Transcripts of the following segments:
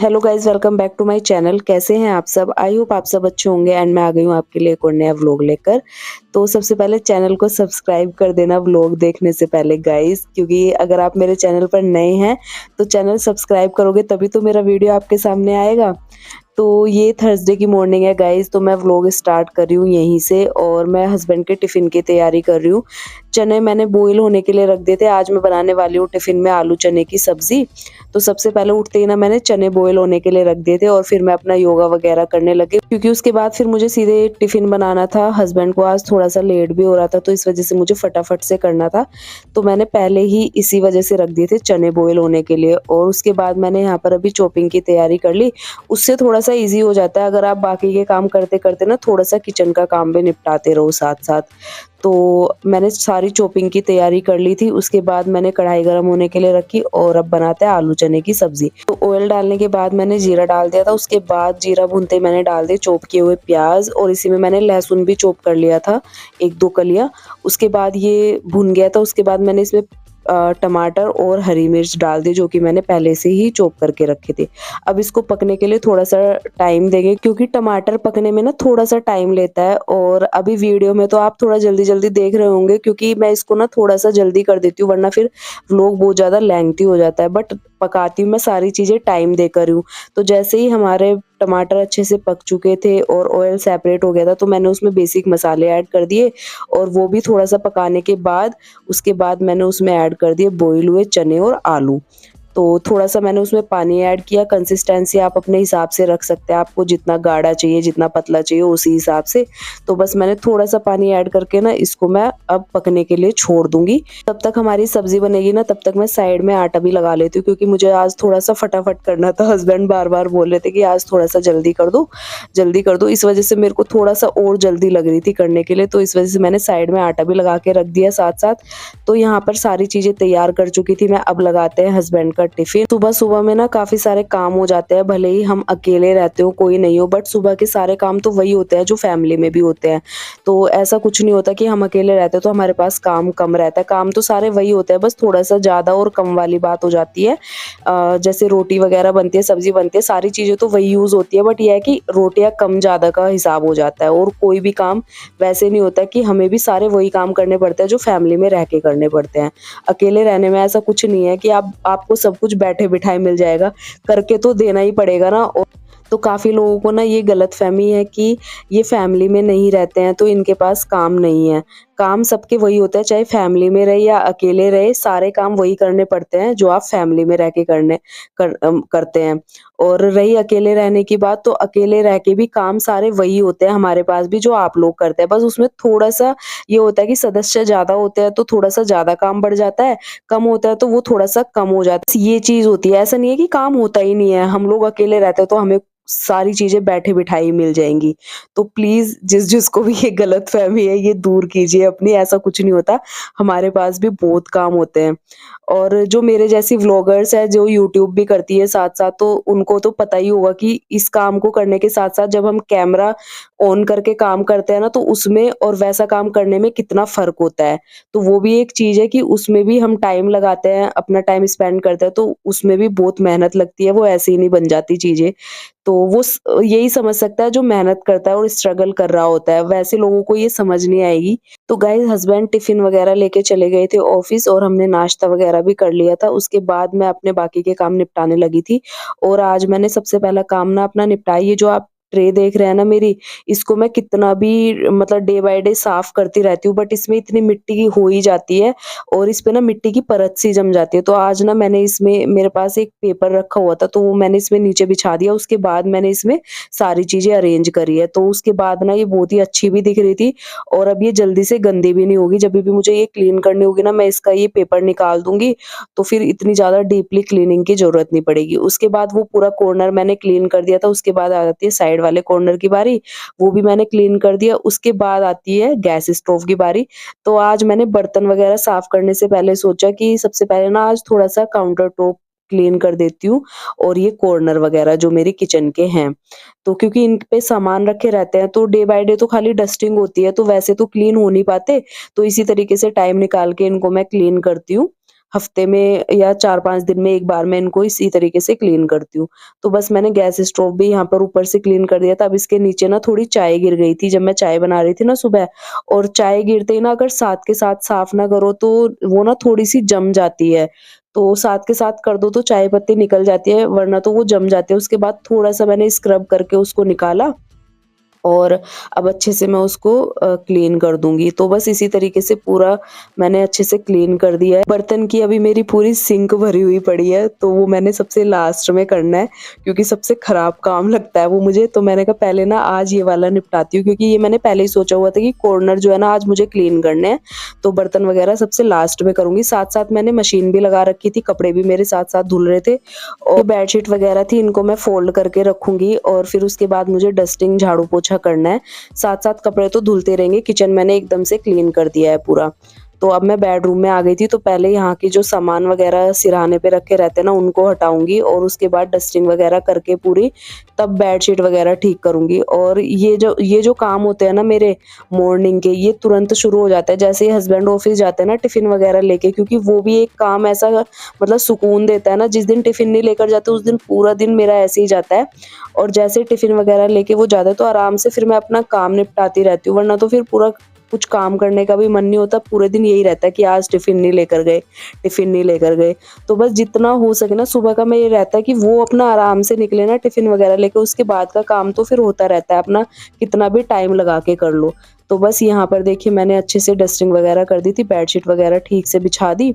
Hello guys, welcome back to my channel. कैसे हैं आप सब? आई होप आप सब अच्छे होंगे एंड मैं आ गई हूँ आपके लिए एक और नया व्लॉग लेकर। तो सबसे पहले चैनल को सब्सक्राइब कर देना व्लॉग देखने से पहले गाइस, क्योंकि अगर आप मेरे चैनल पर नए हैं तो चैनल सब्सक्राइब करोगे तभी तो मेरा वीडियो आपके सामने आएगा। तो ये थर्सडे की मॉर्निंग है गाइस, तो मैं व्लॉग स्टार्ट कर रही हूँ यहीं से और मैं हस्बैंड के टिफ़िन की तैयारी कर रही हूँ। चने मैंने बॉईल होने के लिए रख दिए थे। आज मैं बनाने वाली हूँ टिफ़िन में आलू चने की सब्ज़ी। तो सबसे पहले उठते ही ना मैंने चने बॉईल होने के लिए रख दिए थे और फिर मैं अपना योगा वगैरह करने लगी, क्योंकि उसके बाद फिर मुझे सीधे टिफ़िन बनाना था। हस्बैंड को आज थोड़ा-सा लेट भी हो रहा था तो इस वज़ह से मुझे फटाफट से करना था। तो मैंने पहले ही इसी वज़ह से रख दिए थे चने बॉईल होने के लिए और उसके बाद मैंने यहाँ पर अभी चॉपिंग की तैयारी कर ली। उससे थोड़ा-सा ईज़ी हो जाता है अगर आप बाकी के काम करते-करते ना थोड़ा-सा किचन का काम भी निपटाते रहो साथ-साथ। तो मैंने सारी चॉपिंग की तैयारी कर ली थी। उसके बाद मैंने कढ़ाई गरम होने के लिए रखी और अब बनाते हैं आलू चने की सब्ज़ी। तो ऑयल डालने के बाद मैंने जीरा डाल दिया था। उसके बाद जीरा भूनते ही मैंने डाल दिए चॉप किए हुए प्याज़ और इसी में मैंने लहसुन भी चॉप कर लिया था, 1-2 कलियाँ। उसके बाद ये भुन गया था। उसके बाद मैंने इसमें टमाटर और हरी मिर्च डाल दी, जो कि मैंने पहले से ही चॉप करके रखे थे। अब इसको पकने के लिए थोड़ा-सा टाइम देंगे, क्योंकि टमाटर पकने में ना थोड़ा-सा टाइम लेता है और अभी वीडियो में तो आप थोड़ा जल्दी-जल्दी देख रहे होंगे, क्योंकि मैं इसको ना थोड़ा-सा जल्दी कर देती हूँ, वरना फिर व्लॉग बहुत ज़्यादा लेंथी हो जाता है। बट पकाती हूँ मैं सारी चीज़ें टाइम देकर हूँ। तो जैसे ही हमारे टमाटर अच्छे से पक चुके थे और ऑयल सेपरेट हो गया था, तो मैंने उसमें बेसिक मसाले ऐड कर दिए और वो भी थोड़ा-सा पकाने के बाद उसके बाद मैंने उसमें ऐड कर दिए बॉयल हुए चने और आलू। तो थोड़ा-सा मैंने उसमें पानी ऐड किया। कंसिस्टेंसी आप अपने हिसाब से रख सकते हैं, आपको जितना गाढ़ा चाहिए, जितना पतला चाहिए उसी हिसाब से। तो बस मैंने थोड़ा-सा पानी ऐड करके ना इसको मैं अब पकने के लिए छोड़ दूँगी। तब तक हमारी सब्ज़ी बनेगी ना, तब तक मैं साइड में आटा भी लगा लेती हूँ, क्योंकि मुझे आज थोड़ा-सा फटाफट करना था। हस्बैंड बार-बार बोल रहे थे कि आज थोड़ा-सा जल्दी कर दो, जल्दी कर दो। इस वज़ह से मेरे को थोड़ा-सा और जल्दी लग रही थी करने के लिए, तो इस वज़ह से मैंने साइड में आटा भी लगा के रख दिया साथ-साथ। तो यहाँ पर सारी चीज़ें तैयार कर चुकी थी मैं। अब लगाते हैं हस्बैंड का टिफ़िन। सुबह-सुबह में ना काफ़ी सारे काम हो जाते हैं, भले ही हम अकेले रहते हो, कोई नहीं हो, बट सुबह के सारे काम तो वही होते हैं जो फैमिली में भी होते हैं। तो ऐसा कुछ नहीं होता कि हम अकेले रहते हैं तो हमारे पास काम कम रहता है, काम तो सारे वही होते हैं, बस थोड़ा-सा ज़्यादा और कम वाली बात हो जाती है। जैसे रोटी वगैरह बनती है, सब्ज़ी बनती है, सारी चीज़ें तो वही यूज़ होती है, बट ये है कि रोटियाँ कम-ज़्यादा का हिसाब हो जाता है और कोई भी काम वैसे नहीं होता कि हमें भी सारे वही काम करने पड़ते हैं जो फैमिली में रह के करने पड़ते हैं। अकेले रहने में ऐसा कुछ नहीं है कि आपको सब कुछ बैठे-बिठाए मिल जाएगा, करके तो देना ही पड़ेगा ना। और तो काफ़ी लोगों को ना ये गलतफ़हमी है कि ये फैमिली में नहीं रहते हैं तो इनके पास काम नहीं है। काम सबके वही होते हैं, चाहे फैमिली में रहे या अकेले रहे, सारे काम वही करने पड़ते हैं जो आप फैमिली में रह के करते हैं। और रही अकेले रहने की बात, तो अकेले रह के भी काम सारे वही होते हैं हमारे पास भी जो आप लोग करते हैं। बस उसमें थोड़ा-सा ये होता है कि सदस्य ज़्यादा होते हैं तो थोड़ा-सा ज़्यादा काम बढ़ जाता है, कम होता है तो वो थोड़ा-सा कम हो जाता है। ये चीज़ होती है, ऐसा नहीं है कि काम होता ही नहीं है। हम लोग अकेले रहते हैं तो हमें सारी चीज़ें बैठे-बिठाई मिल जाएँगी। तो प्लीज़ जिसको भी ये गलतफ़हमी है ये दूर कीजिए अपनी, ऐसा कुछ नहीं होता। हमारे पास भी बहुत काम होते हैं। और जो मेरे जैसी व्लॉगर्स हैं जो यूट्यूब भी करती है साथ-साथ, तो उनको तो पता ही होगा कि इस काम को करने के साथ-साथ जब हम कैमरा ऑन करके काम करते हैं ना, तो उसमें और वैसा काम करने में कितना फ़र्क होता है। तो वो भी एक चीज़ है कि उसमें भी हम टाइम लगाते हैं, अपना टाइम स्पेंड करते हैं, तो उसमें भी बहुत मेहनत लगती है, वो ऐसे ही नहीं बन जाती चीज़ें। तो वो यही समझ सकता है जो मेहनत करता है और स्ट्रगल कर रहा होता है, वैसे लोगों को ये समझ नहीं आएगी। तो गाइस, हस्बैंड टिफ़िन वगैरह लेके चले गए थे ऑफ़िस और हमने नाश्ता वगैरह भी कर लिया था। उसके बाद मैं अपने बाकी के काम निपटाने लगी थी और आज मैंने सबसे पहला काम ना अपना निपटाया। ये जो आप ट्रे देख रहे हैं ना मेरी, इसको मैं कितना भी मतलब डे बाय डे साफ करती रहती हूँ, बट इसमें इतनी मिट्टी की हो ही जाती है और इस पे ना मिट्टी की परत सी जम जाती है। तो आज ना मैंने इसमें, मेरे पास एक पेपर रखा हुआ था तो वो मैंने इसमें नीचे बिछा दिया। उसके बाद मैंने इसमें सारी चीज़ें अरेंज करी है। तो उसके बाद ना ये बहुत ही अच्छी भी दिख रही थी और अब ये जल्दी से गंदी भी नहीं होगी। जभी भी मुझे ये क्लीन करनी होगी ना, मैं इसका ये पेपर निकाल दूँगी, तो फिर इतनी ज़्यादा डीपली क्लीनिंग की ज़रूरत नहीं पड़ेगी। उसके बाद वो पूरा कॉर्नर मैंने क्लीन कर दिया था। उसके बाद आ जाती है साइड वाले कॉर्नर की बारी, वो भी मैंने क्लीन कर दिया। उसके बाद आती है गैस स्टोव की बारी। तो आज मैंने बर्तन वगैरह साफ करने से पहले सोचा कि सबसे पहले ना आज थोड़ा-सा काउंटर टॉप क्लीन कर देती हूँ और ये कॉर्नर वगैरह जो मेरे किचन के हैं। तो क्योंकि इन पे सामान रखे रहते हैं तो डे बाय डे तो खाली डस्टिंग होती है, तो वैसे तो क्लीन हो नहीं पाते, तो इसी तरीके से टाइम निकाल के इनको मैं क्लीन करती हूँ। हफ्ते में या 4-5 दिन में एक बार मैं इनको इसी तरीके से क्लीन करती हूँ। तो बस मैंने गैस स्टोव भी यहाँ पर ऊपर से क्लीन कर दिया था। अब इसके नीचे ना थोड़ी चाय गिर गई थी जब मैं चाय बना रही थी ना सुबह, और चाय गिरते ही ना अगर साथ के साथ साफ ना करो तो वो ना थोड़ी-सी जम जाती है। तो साथ के साथ कर दो तो चाय पत्ती निकल जाती है, वरना तो वो जम जाती है। उसके बाद थोड़ा-सा मैंने स्क्रब करके उसको निकाला और अब अच्छे से मैं उसको क्लीन कर दूँगी। तो बस इसी तरीके से पूरा मैंने अच्छे से क्लीन कर दिया है। बर्तन की अभी मेरी पूरी सिंक भरी हुई पड़ी है, तो वो मैंने सबसे लास्ट में करना है, क्योंकि सबसे खराब काम लगता है वो मुझे। तो मैंने कहा पहले ना आज ये वाला निपटाती हूँ, क्योंकि ये मैंने पहले ही सोचा हुआ था कि कॉर्नर जो है ना आज मुझे क्लीन करने हैं, तो बर्तन वगैरह सबसे लास्ट में करूँगी। साथ-साथ मैंने मशीन भी लगा रखी थी, कपड़े भी मेरे साथ-साथ धुल रहे थे, और बेडशीट वगैरह थी इनको मैं फ़ोल्ड करके रखूँगी, और फिर उसके बाद मुझे डस्टिंग झाड़ू-पोछा करना है। साथ-साथ कपड़े तो धुलते रहेंगे, किचन मैंने एकदम से क्लीन कर दिया है पूरा। तो अब मैं बेडरूम में आ गई थी, तो पहले यहाँ की जो सामान वगैरह सिरहाने पे रखे रहते हैं ना, उनको हटाऊँगी, और उसके बाद डस्टिंग वगैरह करके पूरी, तब बेडशीट वगैरह ठीक करूँगी। और ये जो काम होते हैं ना मेरे मॉर्निंग के, ये तुरंत शुरू हो जाता है। जैसे ही हस्बैंड ऑफिस जाते हैं ना टिफ़िन वगैरह लेके, क्योंकि वो भी एक काम ऐसा मतलब सुकून देता है ना, जिस दिन टिफ़िन नहीं लेकर जाते उस दिन पूरा दिन मेरा ऐसे ही जाता है। और जैसे ही टिफ़िन वगैरह लेके वो जाते हैं तो आराम से फिर मैं अपना काम निपटाती रहती हूँ, वरना तो फिर पूरा कुछ काम करने का भी मन नहीं होता, पूरे दिन यही रहता है कि आज टिफ़िन नहीं लेकर गए, टिफ़िन नहीं लेकर गए। तो बस जितना हो सके ना सुबह का मैं ये रहता है कि वो अपना आराम से निकले ना टिफ़िन वगैरह लेके, उसके बाद का काम तो फिर होता रहता है, अपना कितना भी टाइम लगा के कर लो। तो बस यहाँ पर देखिए मैंने अच्छे से डस्टिंग वगैरह कर दी थी, बेडशीट वगैरह ठीक से बिछा दी।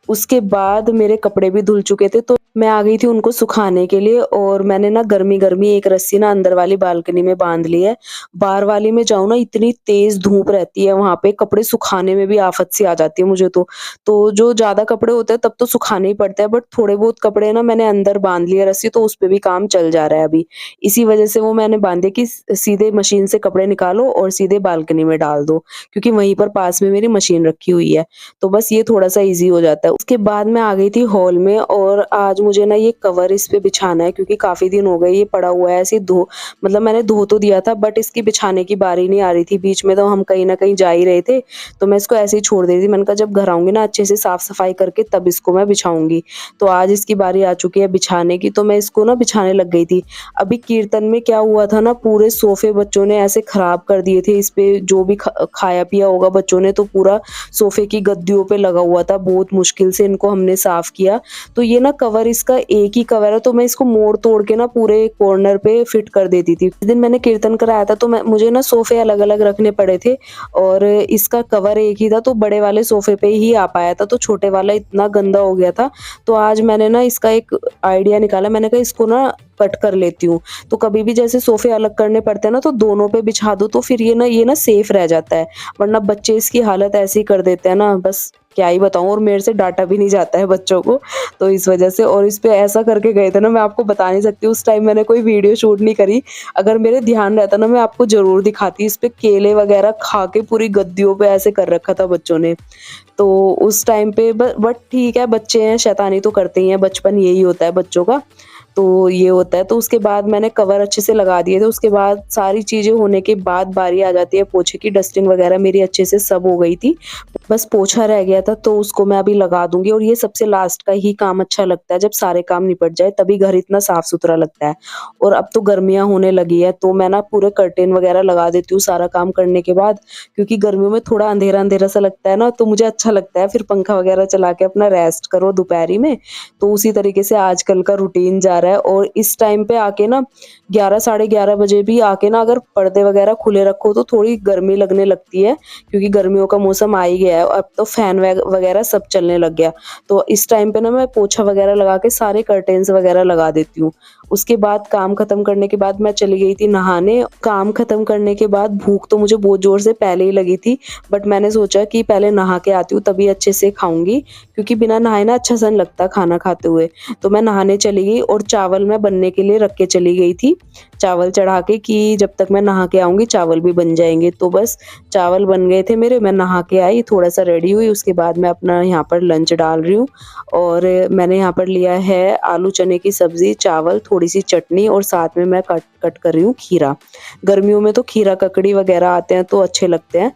उसके बाद मेरे कपड़े भी धुल चुके थे, तो मैं आ गई थी उनको सुखाने के लिए, और मैंने ना गर्मी-गर्मी एक रस्सी ना अंदर वाली बालकनी में बाँध ली है। बाहर वाली में जाऊँ ना इतनी तेज़ धूप रहती है वहाँ पे, कपड़े सुखाने में भी आफ़त सी आ जाती है मुझे तो। तो जो ज़्यादा कपड़े होते हैं तब तो सुखाने ही पड़ते हैं, बट थोड़े बहुत कपड़े ना मैंने अंदर बाँध ली है रस्सी, तो उसपे भी काम चल जा रहा है अभी। इसी वज़ह से वो मैंने बाँधी कि सीधे मशीन से कपड़े निकालो और सीधे बालकनी में डाल दो, क्योंकि वहीं पर पास में मेरी मशीन रखी हुई है। तो बस ये थोड़ा-सा ईज़ी हो जाता है। उसके बाद मैं आ गई थी हॉल में, और आज मुझे ना ये कवर इस पे बिछाना है, क्योंकि काफ़ी दिन हो गए ये पड़ा हुआ है ऐसे ही मतलब मैंने धो तो दिया था, बट इसकी बिछाने की बारी नहीं आ रही थी। बीच में तो हम कहीं न कहीं जा ही रहे थे, तो मैं इसको ऐसे ही छोड़ दे रही थी। मैंने कहा जब घर आऊँगी ना अच्छे से साफ-सफाई करके तब इसको मैं बिछाऊँगी। तो आज इसकी बारी आ चुकी है बिछाने की, तो मैं इसको ना बिछाने लग गई थी। अभी कीर्तन में क्या हुआ था ना, पूरे सोफ़े बच्चों ने ऐसे खराब कर दिए थे। इस पे जो भी खाया पिया होगा बच्चों ने, तो पूरा सोफ़े की गद्दियों पे लगा हुआ था। बहुत मुश्किल से इनको हमने साफ किया। तो ये ना कवर इसका एक ही कवर है, तो मैं इसको मोड़-तोड़ के ना पूरे कॉर्नर पे फिट कर देती थी। जिस दिन मैंने कीर्तन कराया था तो मुझे ना सोफ़े अलग-अलग रखने पड़े थे, और इसका कवर एक ही था, तो बड़े वाले सोफ़े पे ही आ पाया था, तो छोटे वाला इतना गंदा हो गया था। तो आज मैंने ना इसका एक आइडिया निकाला, मैंने कहा इसको ना कट कर लेती हूँ। तो कभी भी जैसे सोफ़े अलग करने पड़ते हैं ना, तो दोनों पे बिछा दो, तो फिर ये ना सेफ रह जाता है। वरना बच्चे इसकी हालत ऐसी कर देते हैं ना, बस क्या ही बताऊँ, और मेरे से डाँटा भी नहीं जाता है बच्चों को, तो इस वज़ह से। और इस पे ऐसा करके गए थे ना, मैं आपको बता नहीं सकती, उस टाइम मैंने कोई वीडियो शूट नहीं करी। अगर मेरे ध्यान रहता ना मैं आपको ज़रूर दिखाती। इस पे केले वग़ैरह खा के पूरी गद्दियों पे ऐसे कर रखा था बच्चों ने। तो उस टाइम पे बट ठीक है, बच्चे हैं, शैतानी तो करते ही हैं, बचपन यही होता है बच्चों का। तो ये होता है। तो उसके बाद मैंने कवर अच्छे से लगा दिए थे, उसके बाद सारी चीज़ें होने के बाद बारी आ जाती है पोछे की। डस्टिंग वगैरह मेरी अच्छे से सब हो गई थी, बस पोछा रह गया था, तो उसको मैं अभी लगा दूँगी। और ये सबसे लास्ट का ही काम अच्छा लगता है, जब सारे काम निपट जाए तभी घर इतना साफ-सुथरा लगता है। और अब तो गर्मियाँ होने लगी है, तो मैं ना पूरे कर्टेन वगैरह लगा देती हूँ सारा काम करने के बाद, क्योंकि गर्मियों में थोड़ा अंधेरा-अंधेरा सा लगता है ना, तो मुझे अच्छा लगता है फिर पंखा वगैरह चला के अपना रेस्ट करो दोपहरी में। तो उसी तरीके से आजकल का रूटीन जा रहा है। और इस टाइम पे आके ना 11 साढ़े 11 बजे भी आके ना अगर पर्दे वगैरह खुले रखो तो थोड़ी गर्मी लगने लगती है, क्योंकि गर्मियों का मौसम आ ही गया है। अब तो फैन वगैरह सब चलने लग गया। तो इस टाइम पे ना मैं पोछा वगैरह लगा के सारे कर्टेन्स वगैरह लगा देती हूँ। उसके बाद काम खत्म करने के बाद मैं चली गई थी नहाने। काम खत्म करने के बाद भूख तो मुझे बहुत ज़ोर से पहले ही लगी थी, बट मैंने सोचा कि पहले नहा के आती हूँ तभी अच्छे से खाऊँगी, क्योंकि बिना नहाए ना अच्छा सा नहीं लगता खाना खाते हुए। तो मैं नहाने चली गई और चावल मैं बनने के लिए रख के चली गई थी। चावल चढ़ा के कि जब तक मैं नहा के आऊँगी चावल भी बन जाएँगे। तो बस चावल बन गए थे मेरे, मैं नहा के आई, थोड़ा-सा रेडी हुई, उसके बाद मैं अपना यहाँ पर लंच डाल रही हूँ। और मैंने यहाँ पर लिया है आलू चने की सब्ज़ी, चावल, थोड़ी-सी चटनी, और साथ में मैं कट कट कर रही हूँ खीरा। गर्मियों में तो खीरा ककड़ी वगैरह आते हैं तो अच्छे लगते हैं।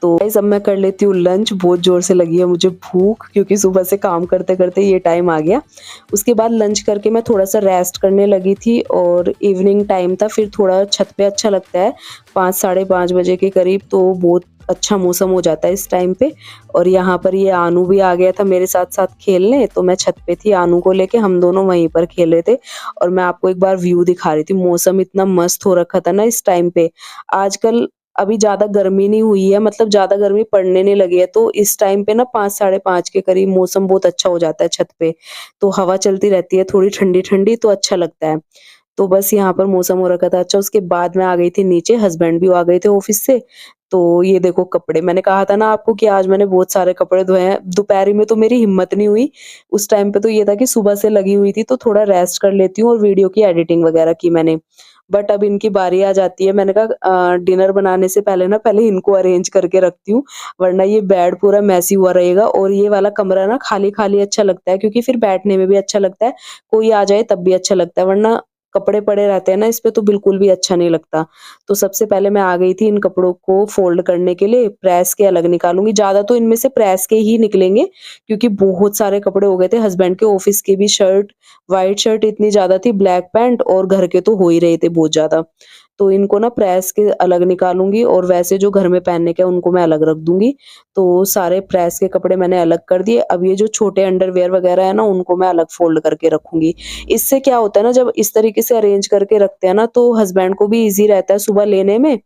तो गाइस अब मैं कर लेती हूँ लंच। बहुत ज़ोर से लगी है मुझे भूख, क्योंकि सुबह से काम करते-करते ये टाइम आ गया। उसके बाद लंच करके मैं थोड़ा-सा रेस्ट करने लगी थी और इवनिंग टाइम था, फिर थोड़ा छत पे अच्छा लगता है। 5 साढ़े 5 बजे के करीब तो बहुत अच्छा मौसम हो जाता है इस टाइम पे। और यहाँ पर ये आनू भी आ गया था मेरे साथ-साथ खेलने, तो मैं छत पे थी आनू को लेके, हम दोनों वहीं पर खेल रहे थे। और मैं आपको एक बार व्यू दिखा रही थी, मौसम इतना मस्त हो रखा था ना इस टाइम पे। आजकल अभी ज़्यादा गर्मी नहीं हुई है, मतलब ज़्यादा गर्मी पड़ने नहीं लगी है, तो इस टाइम पे ना 5 साढ़े 5 के करीब मौसम बहुत अच्छा हो जाता है छत पे। तो हवा चलती रहती है थोड़ी ठंडी-ठंडी, तो अच्छा लगता है। तो बस यहाँ पर मौसम हो रखा था अच्छा, उसके बाद मैं आ गई थी नीचे, हस्बैंड भी आ गए थे ऑफिस से। तो ये देखो कपड़े, मैंने कहा था ना आपको कि आज मैंने बहुत सारे कपड़े धोए हैं। दोपहरी में तो मेरी हिम्मत नहीं हुई, उस टाइम पे तो ये था कि सुबह से लगी हुई थी तो थोड़ा रेस्ट कर लेती हूँ, और वीडियो की एडिटिंग वगैरह की मैंने। बट अब इनकी बारी आ जाती है, मैंने कहा डिनर बनाने से पहले ना पहले इनको अरेंज करके रखती हूँ, वरना ये बेड पूरा मेसी हुआ रहेगा और ये वाला कमरा ना खाली-खाली अच्छा लगता है, क्योंकि फिर बैठने में भी अच्छा लगता है। कोई आ जाए तब भी अच्छा लगता है, वरना कपड़े पड़े रहते हैं ना इस पे तो बिल्कुल भी अच्छा नहीं लगता। तो सबसे पहले मैं आ गई थी इन कपड़ों को फ़ोल्ड करने के लिए, प्रेस के अलग निकालूँगी, ज़्यादा तो इनमें से प्रेस के ही निकलेंगे, क्योंकि बहुत सारे कपड़े हो गए थे, हस्बैंड के ऑफिस की भी शर्ट, व्हाइट शर्ट इतनी ज़्यादा थी, ब्लैक पैंट, और घर के तो हो ही रहे थे बहुत ज़्यादा। तो इनको ना प्रेस के अलग निकालूँगी, और वैसे जो घर में पहनने के हैं उनको मैं अलग रख दूँगी। तो सारे प्रेस के कपड़े मैंने अलग कर दिए, अब ये जो छोटे अंडरवियर वगैरह है ना उनको मैं अलग फ़ोल्ड करके रखूँगी। इससे क्या होता है ना, जब इस तरीके से अरेंज करके रखते हैं ना तो हस्बैंड को भी ईज़ी रहता है सुबह लेने में,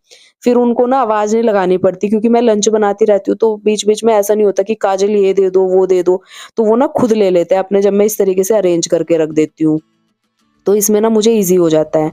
फिर उनको ना आवाज़ नहीं लगानी पड़ती, क्योंकि मैं लंच बनाती रहती हूँ तो बीच-बीच में ऐसा नहीं होता कि काजल ये दे दो, वो दे दो, तो वो ना खुद ले लेते हैं अपने, जब मैं इस तरीके से अरेंज करके रख देती हूँ। तो इसमें ना मुझे ईज़ी हो जाता है।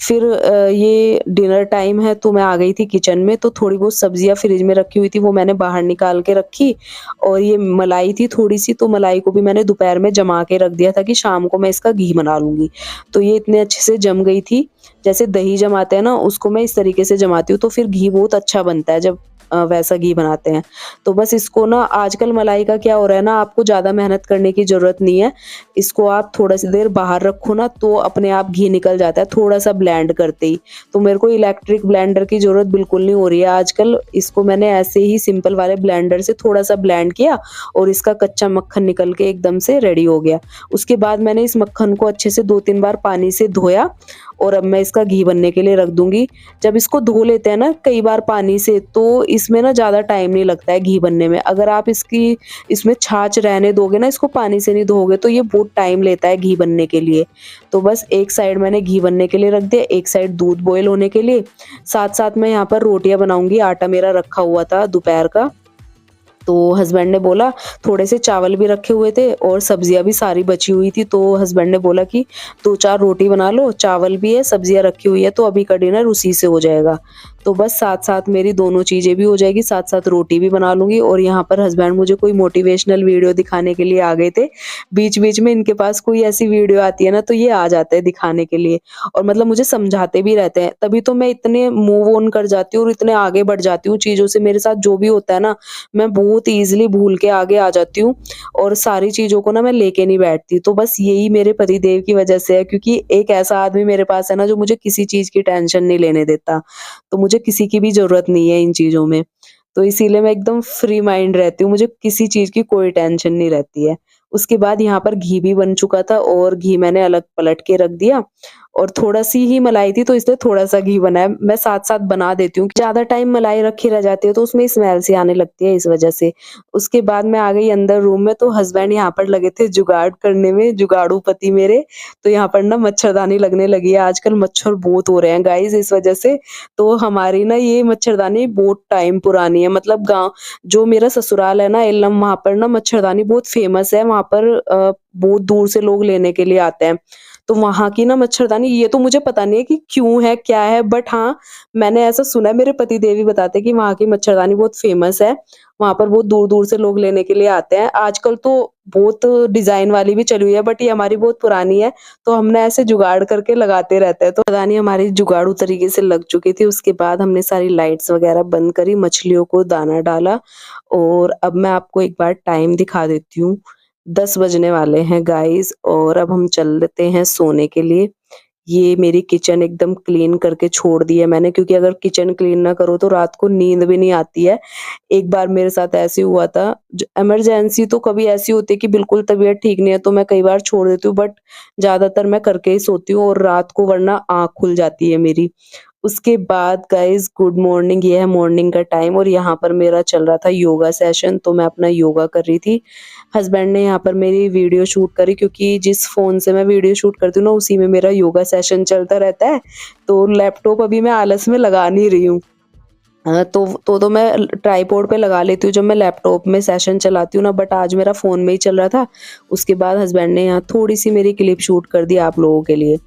फिर ये डिनर टाइम है तो मैं आ गई थी किचन में, तो थोड़ी बहुत सब्जियाँ फ्रिज में रखी हुई थी वो मैंने बाहर निकाल के रखी, और ये मलाई थी थोड़ी-सी, तो मलाई को भी मैंने दोपहर में जमा के रख दिया था कि शाम को मैं इसका घी बना लूँगी। तो ये इतने अच्छे से जम गई थी, जैसे दही जमाते हैं ना उसको मैं इस तरीके से जमाती हूँ तो फिर घी बहुत अच्छा बनता है जब वैसा घी बनाते हैं। तो बस इसको ना, आजकल मलाई का क्या हो रहा है ना, आपको ज़्यादा मेहनत करने की ज़रूरत नहीं है। इसको आप थोड़ा-सी देर बाहर रखो ना तो अपने आप घी निकल जाता है, थोड़ा-सा ब्लेंड करते ही। तो मेरे को इलेक्ट्रिक ब्लेंडर की ज़रूरत बिल्कुल नहीं हो रही है आजकल। इसको मैंने ऐसे ही सिंपल वाले ब्लेंडर से थोड़ा-सा ब्लेंड किया, और इसका कच्चा मक्खन निकल के एकदम से रेडी हो गया। उसके बाद मैंने इस मक्खन को अच्छे से 2-3 बार पानी से धोया, और अब मैं इसका घी बनने के लिए रख दूँगी। जब इसको धो लेते हैं ना कई बार पानी से, तो इसमें ना ज़्यादा टाइम नहीं लगता है घी बनने में। अगर आप इसमें छाछ रहने दोगे ना, इसको पानी से नहीं धोओगे, तो ये बहुत टाइम लेता है घी बनने के लिए। तो बस एक साइड मैंने घी बनने के लिए रख दिया, एक साइड दूध बॉयल होने के लिए। साथ-साथ मैं यहाँ पर रोटियाँ बनाऊँगी, आटा मेरा रखा हुआ था दोपहर का। तो हस्बैंड ने बोला, थोड़े से चावल भी रखे हुए थे और सब्जियाँ भी सारी बची हुई थी, तो हस्बैंड ने बोला कि 2-4 रोटी बना लो, चावल भी है, सब्जियाँ रखी हुई है, तो अभी का डिनर उसी से हो जाएगा। तो बस साथ-साथ मेरी दोनों चीज़ें भी हो जाएगी, साथ-साथ रोटी भी बना लूँगी, और यहाँ पर हस्बैंड मुझे कोई मोटिवेशनल वीडियो दिखाने के लिए आ गए थे। बीच-बीच में इनके पास कोई ऐसी वीडियो आती है ना, तो ये आ जाते हैं दिखाने के लिए, और मतलब मुझे समझाते भी रहते हैं। तभी तो मैं इतने मूव ऑन कर जाती हूँ और इतने आगे बढ़ जाती हूँ चीज़ों से। मेरे साथ जो भी होता है ना, मैं बहुत ईज़िली भूल के आगे आ जाती हूँ, और सारी चीज़ों को ना मैं लेके नहीं बैठती। तो बस यही मेरे पतिदेव की वज़ह से है, क्योंकि एक ऐसा आदमी मेरे पास है ना जो मुझे किसी चीज़ की टेंशन नहीं लेने देता। तो मुझे किसी की भी ज़रूरत नहीं है इन चीज़ों में। तो इसीलिए मैं एकदम फ्री माइंड रहती हूँ, मुझे किसी चीज़ की कोई टेंशन नहीं रहती है। उसके बाद यहाँ पर घी भी बन चुका था, और घी मैंने अलग पलट के रख दिया, और थोड़ा-सी ही मलाई थी तो इसलिए थोड़ा-सा घी बना है। मैं साथ-साथ बना देती हूँ, ज़्यादा टाइम मलाई रखी रह जाती है तो उसमें स्मेल सी आने लगती है इस वज़ह से। उसके बाद मैं आ गई अंदर रूम में, तो हस्बैंड यहाँ पर लगे थे जुगाड़ करने में, जुगाड़ू पति मेरे। तो यहाँ पर ना मच्छरदानी लगने लगी है, आजकल मच्छर बहुत हो रहे हैं गाइज़ इस वज़ह से। तो हमारी ना ये मच्छरदानी बहुत टाइम पुरानी है, मतलब गाँव, जो मेरा ससुराल है ना इलम, वहाँ पर ना मच्छरदानी बहुत फ़ेमस है, वहाँ पर बहुत दूर से लोग लेने के लिए आते हैं। तो वहाँ की ना मच्छरदानी, ये तो मुझे पता नहीं है कि क्यों है, क्या है, बट हाँ, मैंने ऐसा सुना है, मेरे पतिदेव भी बताते हैं कि वहाँ की मच्छरदानी बहुत फ़ेमस है। वहाँ पर बहुत दूर-दूर से लोग लेने के लिए आते हैं। आजकल तो बहुत डिज़ाइन वाली भी चली हुई है, बट ये हमारी बहुत पुरानी है, तो हमने ऐसे जुगाड़ करके लगाते रहते हैं। तो मच्छरदानी हमारी जुगाड़ू तरीके से लग चुकी थी। उसके बाद हमने सारी लाइट्स वगैरह बंद करी, मछलियों को दाना डाला, और अब मैं आपको एक बार टाइम दिखा देती हूँ। 10 बजने वाले हैं गाइज़, और अब हम चल देते हैं सोने के लिए। ये मेरी किचन एकदम क्लीन करके छोड़ दी है मैंने, क्योंकि अगर किचन क्लीन ना करो तो रात को नींद भी नहीं आती है। एक बार मेरे साथ ऐसे हुआ था, इमरजेंसी तो कभी ऐसी होती है कि बिल्कुल तबीयत ठीक नहीं है तो मैं कई बार छोड़ देती हूँ, बट ज्यादातर मैं करके ही सोती हूँ और रात को वरना आँख खुल जाती है मेरी। उसके बाद गाइस गुड मॉर्निंग, ये है मॉर्निंग का टाइम और यहाँ पर मेरा चल रहा था योगा सेशन, तो मैं अपना योगा कर रही थी। हस्बैंड ने यहाँ पर मेरी वीडियो शूट करी, क्योंकि जिस फ़ोन से मैं वीडियो शूट करती हूँ ना उसी में मेरा योगा सेशन चलता रहता है, तो लैपटॉप अभी मैं आलस में लगा नहीं रही हूँ। तो मैं ट्राइपॉड पे लगा लेती हूँ जब मैं लैपटॉप में सेशन चलाती हूँ ना, बट आज मेरा फ़ोन में ही चल रहा था। उसके बाद हस्बैंड ने यहाँ थोड़ी-सी मेरी क्लिप शूट कर दी आप लोगों के लिए।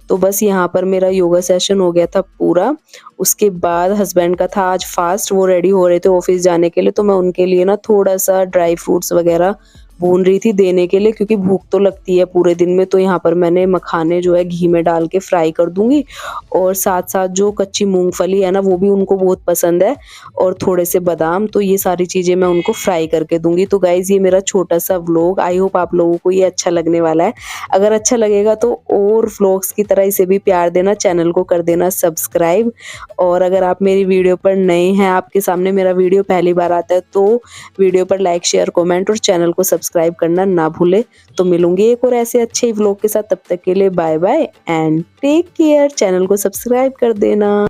तो बस यहाँ पर मेरा योगा सेशन हो गया था पूरा। उसके बाद हस्बैंड का था आज फास्ट, वो रेडी हो रहे थे ऑफ़िस जाने के लिए, तो मैं उनके लिए ना थोड़ा-सा ड्राई फ्रूट्स वग़ैरह भून रही थी देने के लिए, क्योंकि भूख तो लगती है पूरे दिन में। तो यहाँ पर मैंने मखाने जो है घी में डाल के फ्राई कर दूँगी, और साथ-साथ जो कच्ची मूँगफली है ना वो भी उनको बहुत पसंद है, और थोड़े से बादाम, तो ये सारी चीज़ें मैं उनको फ्राई करके दूँगी। तो गाइज़ ये मेरा छोटा-सा व्लॉग, आई होप आप लोगों को ये अच्छा लगने वाला है। अगर अच्छा लगेगा तो और व्लॉग्स की तरह इसे भी प्यार देना, चैनल को कर देना सब्सक्राइब। और अगर आप मेरी वीडियो पर नए हैं, आपके सामने मेरा वीडियो पहली बार आता है, तो वीडियो पर लाइक, शेयर, कमेंट और चैनल को सब्सक्राइब करना ना भूलें। तो मिलूँगी एक और ऐसे अच्छे व्लॉग के साथ, तब तक के लिए bye bye and take care. Channel को सब्सक्राइब कर देना।